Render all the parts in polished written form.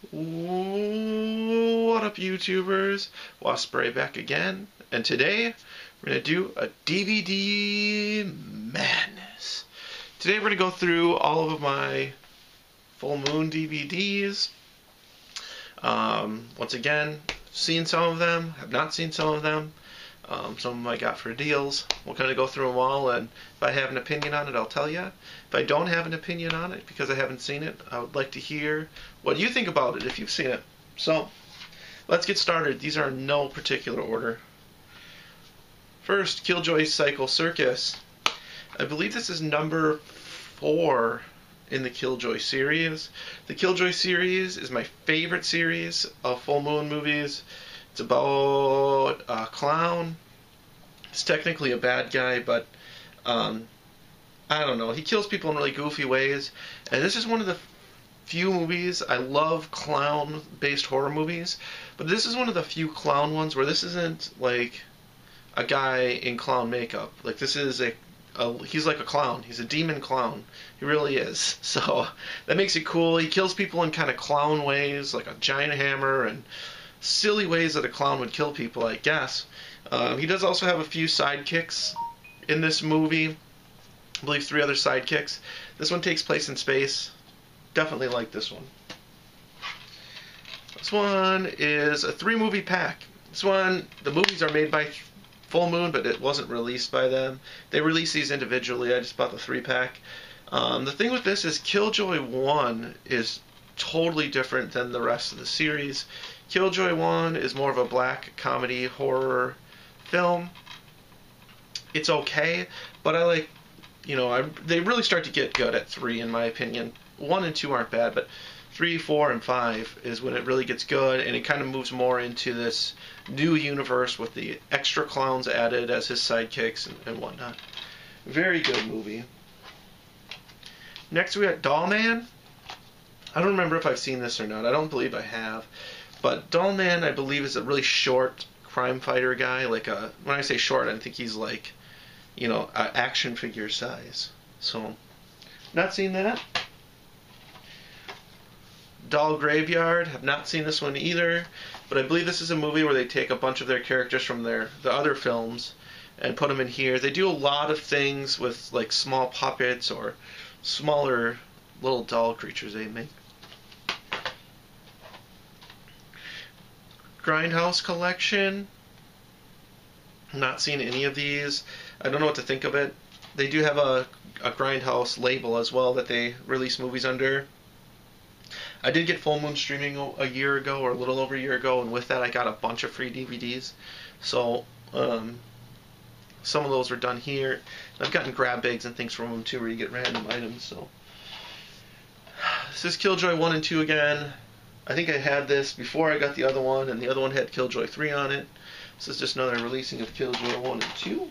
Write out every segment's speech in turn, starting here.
What up, YouTubers? Wasspray back again, and today we're going to do a DVD madness. Today we're going to go through all of my full moon DVDs. Once again, seen some of them, have not seen some of them. Some of them I got for deals. We'll kind of go through them all, and if I have an opinion on it, I'll tell you. If I don't have an opinion on it because I haven't seen it, I would like to hear what you think about it if you've seen it. So, let's get started. These are in no particular order. First, Killjoy Cycle Circus. I believe this is number 4 in the Killjoy series. The Killjoy series is my favorite series of full moon movies. It's about a clown. He's technically a bad guy, but I don't know. He kills people in really goofy ways. And this is one of the few movies. I love clown-based horror movies, but this is one of the few clown ones where this isn't like a guy in clown makeup. Like, this is he's like a clown. He's a demon clown. He really is. So that makes it cool. He kills people in kind of clown ways, like a giant hammer and silly ways that a clown would kill people, I guess. He does also have a few sidekicks in this movie. I believe 3 other sidekicks. This one takes place in space. Definitely like this one. This one is a 3-movie pack. This one, the movies are made by Full Moon, but it wasn't released by them. They release these individually. I just bought the 3-pack. The thing with this is Killjoy 1 is totally different than the rest of the series. Killjoy 1 is more of a black comedy horror film. It's okay, but I like, they really start to get good at 3 in my opinion. 1 and 2 aren't bad, but 3, 4, and 5 is when it really gets good, and it kind of moves more into this new universe with the extra clowns added as his sidekicks and whatnot. Very good movie. Next we got Doll Man. I don't remember if I've seen this or not. I don't believe I have. But Doll Man, I believe, is a really short crime fighter guy. Like when I say short, I think he's like, action figure size. So, not seen that. Doll Graveyard, have not seen this one either. But I believe this is a movie where they take a bunch of their characters from the other films and put them in here. They do a lot of things with like small puppets or smaller little doll creatures they make. Grindhouse Collection. Not seen any of these. I don't know what to think of it. They do have a Grindhouse label as well that they release movies under. I did get Full Moon streaming a year ago, or a little over a year ago, and with that I got a bunch of free DVDs. So some of those were done here. I've gotten grab bags and things from them too, where you get random items. So this is Killjoy 1 and 2 again. I think I had this before I got the other one, and the other one had Killjoy 3 on it. This is just another releasing of Killjoy 1 and 2.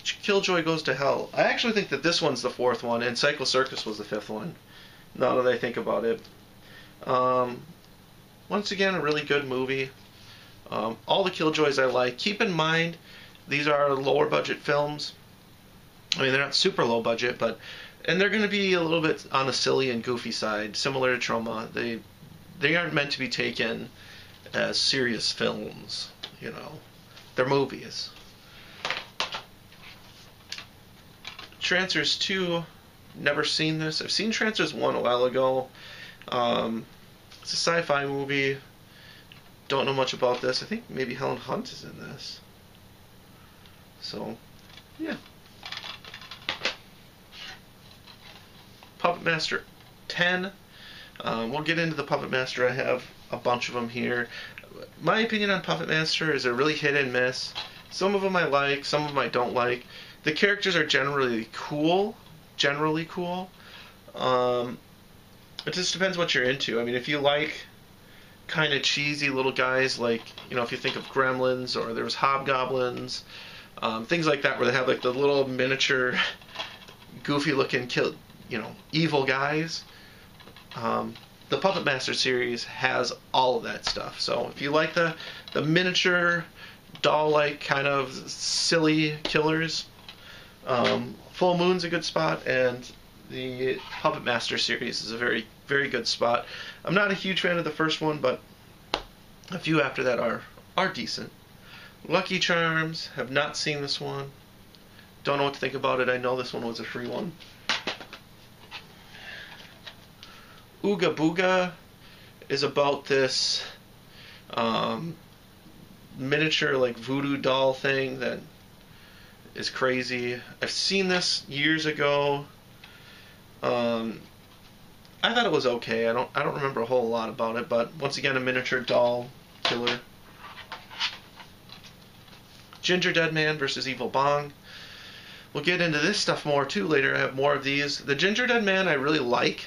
Killjoy Goes to Hell. I actually think that this one's the 4th one, and Cycle Circus was the 5th one, now that I think about it. Once again, a really good movie. All the Killjoys I like. Keep in mind, these are lower budget films. I mean, they're not super low budget, and they're going to be a little bit on the silly and goofy side, similar to Troma. They aren't meant to be taken as serious films, They're movies. Trancers 2, never seen this. I've seen Trancers 1 a while ago. It's a sci-fi movie. Don't know much about this. I think maybe Helen Hunt is in this. So, yeah. Puppet Master 10. We'll get into the Puppet Master. I have a bunch of them here. My opinion on Puppet Master is they're really hit and miss. Some of them I like, some of them I don't like. The characters are generally cool. It just depends what you're into. I mean, if you like kind of cheesy little guys, like, if you think of Gremlins, or there was Hobgoblins, things like that, where they have like the little miniature goofy looking evil guys. The Puppet Master series has all of that stuff. So if you like the miniature doll-like kind of silly killers, Full Moon's a good spot, and the Puppet Master series is a very, very good spot. I'm not a huge fan of the first one, but a few after that are decent. Lucky Charms, have not seen this one. Don't know what to think about it. I know this one was a free one. Ooga Booga is about this miniature like voodoo doll thing that is crazy. I've seen this years ago. I thought it was okay. I don't remember a whole lot about it, but once again, a miniature doll killer. Ginger Dead Man versus Evil Bong. We'll get into this stuff more too later. I have more of these. The Ginger Dead Man I really like.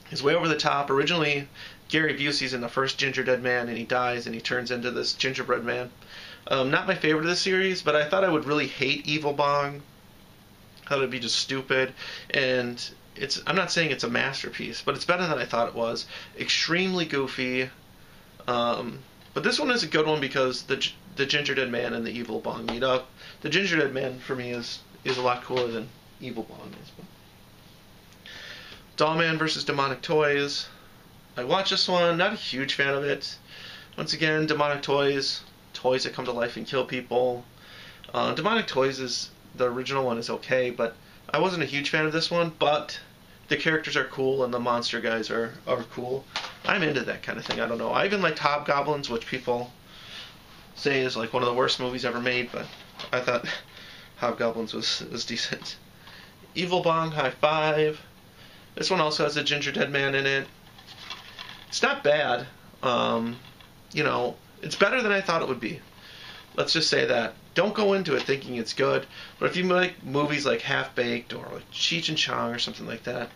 He's way over the top. Originally, Gary Busey's in the first Ginger Dead Man, and he dies, and he turns into this gingerbread man. Not my favorite of the series, but I thought I would really hate Evil Bong. I thought it'd be just stupid, and I'm not saying it's a masterpiece, but it's better than I thought it was. Extremely goofy, but this one is a good one because the Ginger Dead Man and the Evil Bong meet up. The Ginger Dead Man for me is a lot cooler than Evil Bong is. But Doll Man versus Demonic Toys. I watched this one, not a huge fan of it. Once again, Demonic Toys that come to life and kill people. Demonic Toys the original one is okay, but I wasn't a huge fan of this one, but the characters are cool and the monster guys are cool. I'm into that kind of thing. I don't know. I even liked Hobgoblins, which people say is like one of the worst movies ever made, but I thought Hobgoblins was decent. Evil Bong High Five. This one also has a Ginger Dead Man in it. It's not bad. It's better than I thought it would be. Let's just say that. Don't go into it thinking it's good, but if you like movies like Half Baked or like Cheech and Chong or something like that,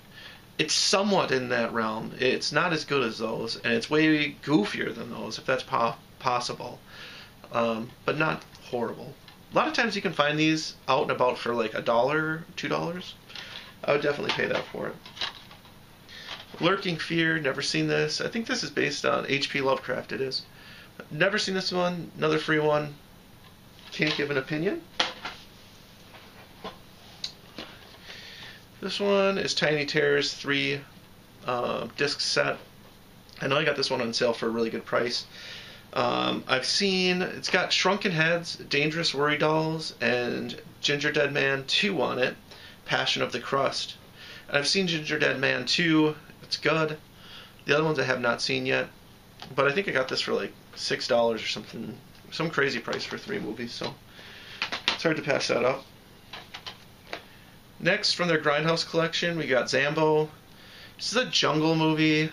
it's somewhat in that realm. It's not as good as those, and it's way goofier than those, if that's possible, but not horrible. A lot of times you can find these out and about for like $1, $2. I would definitely pay that for it. Lurking Fear, never seen this. I think this is based on H.P. Lovecraft, it is. Never seen this one, another free one. Can't give an opinion. This one is Tiny Terrors 3 disc set. I know I got this one on sale for a really good price. I've seen, it's got Shrunken Heads, Dangerous Worry Dolls, and Ginger Dead Man 2 on it, Passion of the Crust. And I've seen Ginger Dead Man 2, it's good. The other ones I have not seen yet, but I think I got this for like $6 or something, some crazy price for 3 movies, so it's hard to pass that up. Next, from their Grindhouse collection, we got Zambo. This is a jungle movie.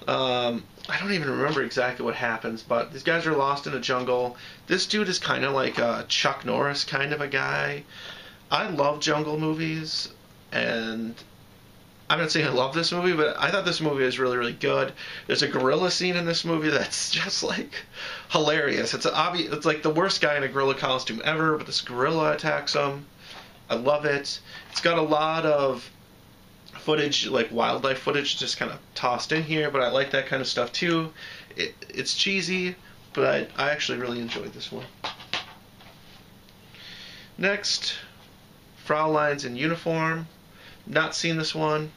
I don't even remember exactly what happens, but these guys are lost in a jungle. This dude is kind of like a Chuck Norris kind of a guy. I love jungle movies, and I'm not saying I love this movie, but I thought this movie was really, really good. There's a gorilla scene in this movie that's just like hilarious. It's like the worst guy in a gorilla costume ever, but this gorilla attacks him. I love it. It's got a lot of footage, like wildlife footage, just kind of tossed in here, but I like that kind of stuff too. It's cheesy, but I actually really enjoyed this one. Next, Fraulein's in Uniform. Not seen this one,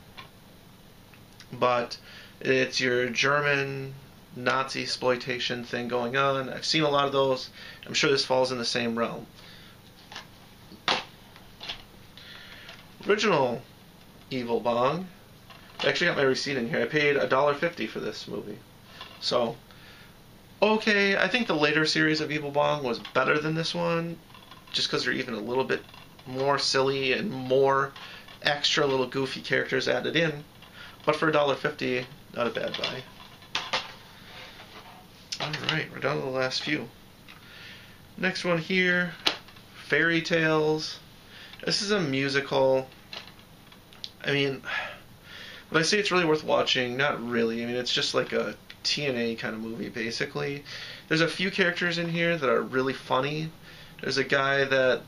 but it's your German Nazi exploitation thing going on. I've seen a lot of those. I'm sure this falls in the same realm. Original Evil Bong. I actually got my receipt in here. I paid $1.50 for this movie. So, okay, I think the later series of Evil Bong was better than this one, just because they're even a little bit more silly and more extra little goofy characters added in. But for $1.50, not a bad buy. Alright, we're down to the last few. Next one here, Fairy Tales. This is a musical. I mean, when I say it's really worth watching, not really. I mean, it's just like a TNA kind of movie, basically. There's a few characters in here that are really funny. There's a guy that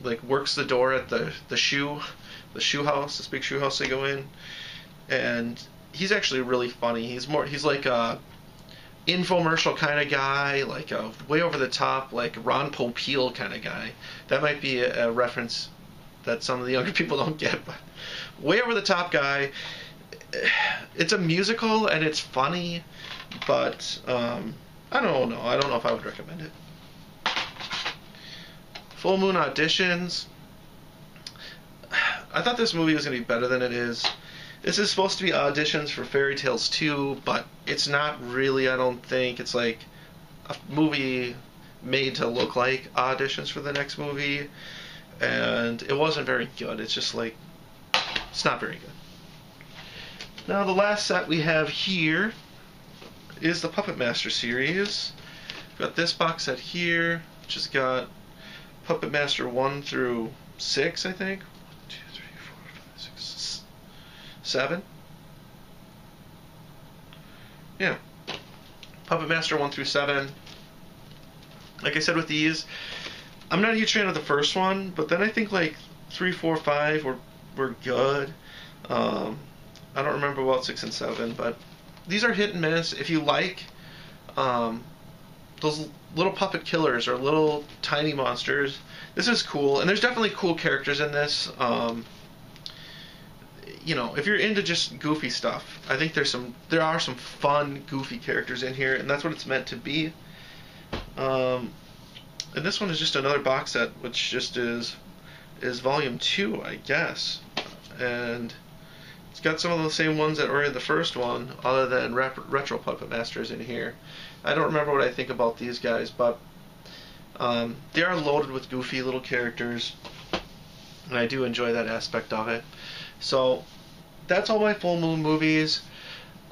like works the door at the shoe house, this big shoe house they go in, and he's actually really funny. He's like a infomercial kind of guy, like a way over the top, like Ron Popeil kind of guy. That might be a reference that some of the younger people don't get, but way over the top guy. It's a musical and it's funny, but I don't know. I don't know if I would recommend it. Full Moon auditions. I thought this movie was going to be better than it is. This is supposed to be auditions for Fairy Tales 2, but it's not really, I don't think. It's like a movie made to look like auditions for the next movie, and it wasn't very good. It's just like, it's not very good. Now the last set we have here is the Puppet Master series. We've got this box set here, which has got Puppet Master 1 through 6, I think. 1, 2, 3, 4, 5, 6, 7. Yeah. Puppet Master 1 through 7. Like I said with these, I'm not a huge fan of the first one, but then I think like 3, 4, 5 were good. I don't remember about 6 and 7, but these are hit and miss. If you like those little puppet killers or little tiny monsters, this is cool. And there's definitely cool characters in this. You know, if you're into just goofy stuff, I think there are some fun, goofy characters in here, and that's what it's meant to be. And this one is just another box set, which just is volume 2, I guess. And it's got some of the same ones that were in the first one, other than Retro Puppet Masters in here. I don't remember what I think about these guys, but they are loaded with goofy little characters, and I do enjoy that aspect of it. So that's all my Full Moon movies.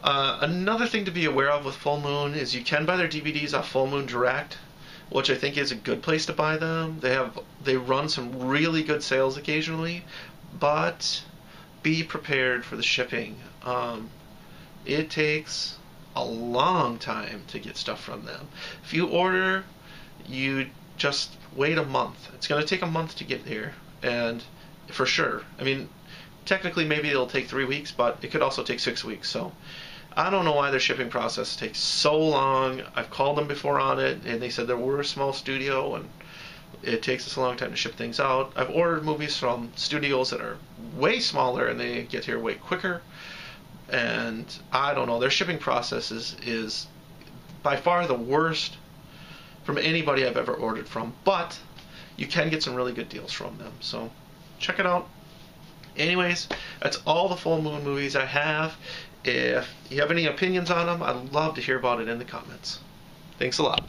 Another thing to be aware of with Full Moon is you can buy their DVDs off Full Moon Direct, which I think is a good place to buy them. They run some really good sales occasionally, but be prepared for the shipping. It takes a long time to get stuff from them. If you order, you just wait a month. It's going to take a month to get here, and for sure. I mean, technically maybe it'll take 3 weeks, but it could also take 6 weeks. So I don't know why their shipping process takes so long. I've called them before on it, and they said that we're a small studio and it takes us a long time to ship things out. I've ordered movies from studios that are way smaller and they get here way quicker. And I don't know, their shipping process is by far the worst from anybody I've ever ordered from. But you can get some really good deals from them, so check it out. Anyways, that's all the Full Moon movies I have. If you have any opinions on them, I'd love to hear about it in the comments. Thanks a lot.